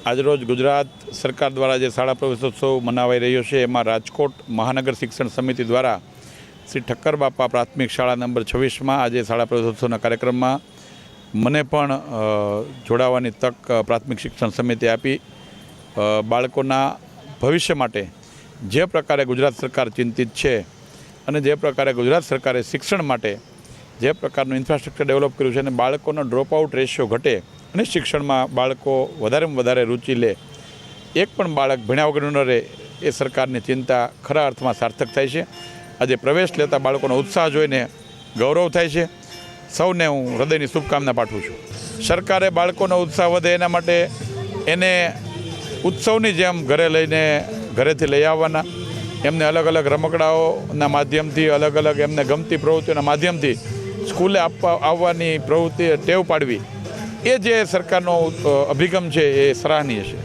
આજરોજ ગુજરાત સરકાર દ્વારા જે શાળા પ્રવેશોત્સવ મનાવાઈ રહ્યો છે એમાં રાજકોટ મહાનગર શિક્ષણ સમિતિ દ્વારા શ્રી ઠક્કર બાપા પ્રાથમિક શાળા નંબર 26માં આજે શાળા પ્રવેશોત્સવના કાર્યક્રમમાં મને પણ જોડાવાની તક પ્રાથમિક શિક્ષણ સમિતિ આપી. બાળકોના ભવિષ્ય માટે જે પ્રકારે ગુજરાત સરકાર ચિંતિત છે અને જે પ્રકારે ગુજરાત સરકારે શિક્ષણ માટે જે પ્રકારનું ઇન્ફ્રાસ્ટ્રક્ચર ડેવલપ કર્યું છે અને બાળકોનો ડ્રોપઆઉટ રેશિયો ઘટે અને શિક્ષણમાં બાળકો વધારેમાં વધારે રુચિ લે, એક પણ બાળક ભણ્યા વગરનું ન રહે, એ સરકારની ચિંતા ખરા અર્થમાં સાર્થક થાય છે. આજે પ્રવેશ લેતા બાળકોનો ઉત્સાહ જોઈને ગૌરવ થાય છે. સૌને હું હૃદયની શુભકામના પાઠવું છું. સરકારે બાળકોનો ઉત્સાહ વધે એના માટે એને ઉત્સવની જેમ ઘરેથી લઈ આવવાના, એમને અલગ અલગ રમકડાઓના માધ્યમથી, અલગ અલગ એમને ગમતી પ્રવૃત્તિઓના માધ્યમથી સ્કૂલે આવવાની પ્રવૃત્તિ ટેવ પાડવી, એ જે સરકારનો અભિગમ છે એ સરાહનીય છે.